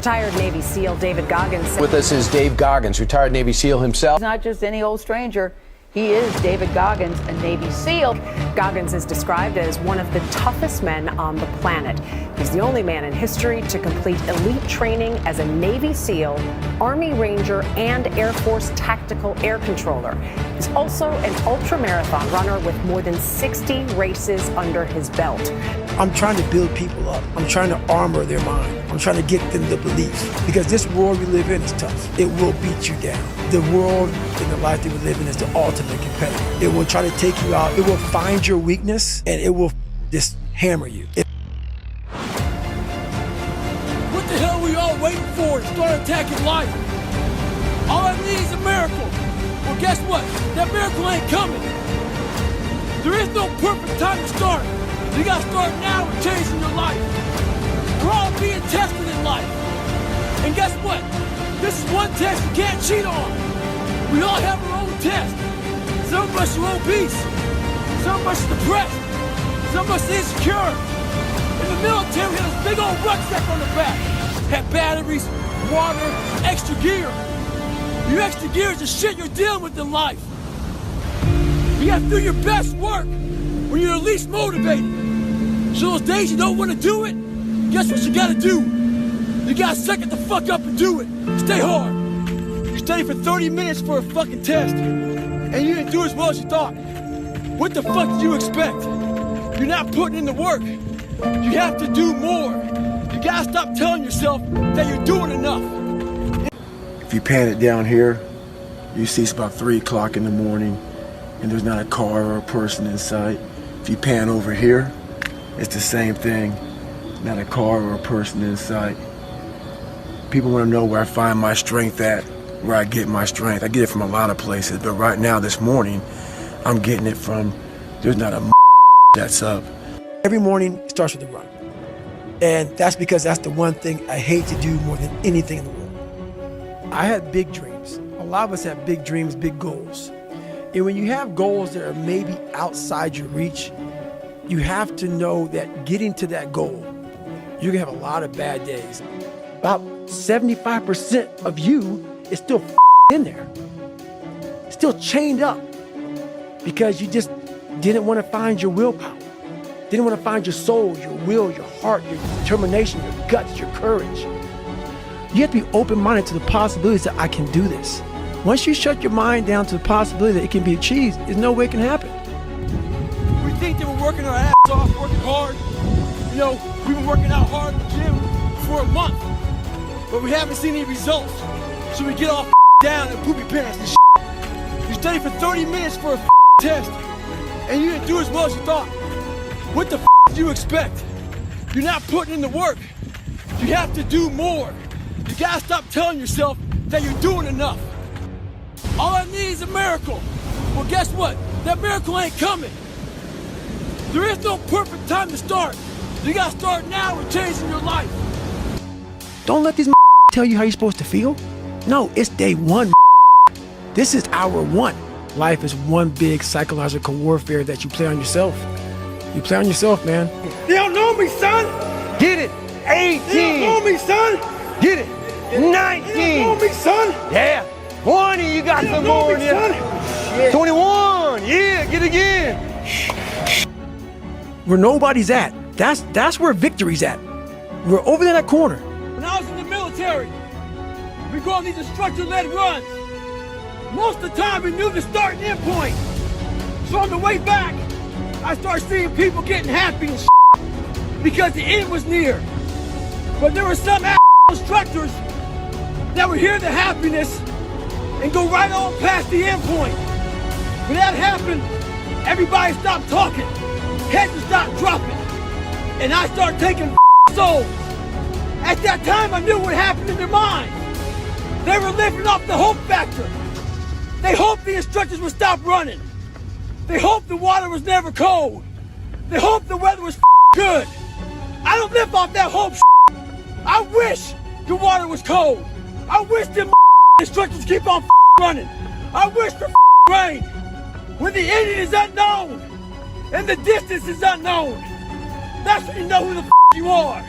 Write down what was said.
Retired Navy SEAL David Goggins. With us is Dave Goggins, retired Navy SEAL himself. He's not just any old stranger. He is David Goggins, a Navy SEAL. Goggins is described as one of the toughest men on the planet. He's the only man in history to complete elite training as a Navy SEAL, Army Ranger, and Air Force Tactical Air Controller. He's also an ultramarathon runner with more than 60 races under his belt. I'm trying to build people up. I'm trying to armor their mind. I'm trying to get them the belief. Because this world we live in is tough. It will beat you down. The world and the life that we live in is the ultimate competitor. It will try to take you out. It will find your weakness and it will just hammer you. What the hell are we all waiting for to start attacking life? All I need is a miracle. Well, guess what? That miracle ain't coming. There is no perfect time to start. You gotta start now with changing your life. We're all being tested in life. And guess what? This is one test you can't cheat on. We all have our own test. Some of us are obese. Some of us are depressed. Some of us are insecure. In the military, we had this big old rucksack on the back. Had batteries, water, extra gear. Your extra gear is the shit you're dealing with in life. You have to do your best work when you're least motivated. So those days you don't want to do it, guess what you gotta do? You gotta suck it the fuck up and do it. Stay hard. You study for 30 minutes for a fucking test, and you didn't do as well as you thought. What the fuck did you expect? You're not putting in the work. You have to do more. You gotta stop telling yourself that you're doing enough. If you pan it down here, you see it's about 3 o'clock in the morning and there's not a car or a person in sight. If you pan over here, it's the same thing. Not a car or a person in sight. People want to know where I find my strength at, where I get my strength. I get it from a lot of places, but right now, this morning, I'm getting it from, there's not a that's up. Every morning starts with a run. And that's because that's the one thing I hate to do more than anything in the world. I had big dreams. A lot of us have big dreams, big goals. And when you have goals that are maybe outside your reach, you have to know that getting to that goal, you're gonna have a lot of bad days. About 75% of you is still in there, still chained up because you just didn't want to find your willpower, didn't want to find your soul, your will, your heart, your determination, your guts, your courage. You have to be open-minded to the possibilities that I can do this. Once you shut your mind down to the possibility that it can be achieved, there's no way it can happen. We think that we're working our ass off, working hard. You know, we've been working out hard in the gym for a month, but we haven't seen any results. So we get all down and poopy pants and shit. You study for 30 minutes for a test, and you didn't do as well as you thought. What the did you expect? You're not putting in the work. You have to do more. You gotta stop telling yourself that you're doing enough. All I need is a miracle. Well, guess what? That miracle ain't coming. There is no perfect time to start. You gotta start now with changing your life. Don't let these tell you how you're supposed to feel. No, it's day one. This is hour one. Life is one big psychological warfare that you play on yourself. You play on yourself, man. They don't know me, son. Get it. 18. They don't know me, son. Get it. 19. They don't know me, son. Yeah. 20, you got some more in you. 21, yeah, get it again. Where nobody's at, that's where victory's at. We're over there in that corner. When I was in the military, we go on these instructor-led runs. Most of the time, we knew the start and end point. So on the way back, I started seeing people getting happy and shit because the end was near. But there were some instructors that would hear the happiness and go right on past the end point. When that happened, everybody stopped talking, heads would stop dropping, and I started taking souls. At that time, I knew what happened in their minds. They were living off the hope factor. They hoped the instructors would stop running. They hoped the water was never cold. They hoped the weather was good. I don't live off that hope. I wish the water was cold. I wish them instructors keep on running. I wish for rain. When the ending is unknown and the distance is unknown, that's when you know who the you are.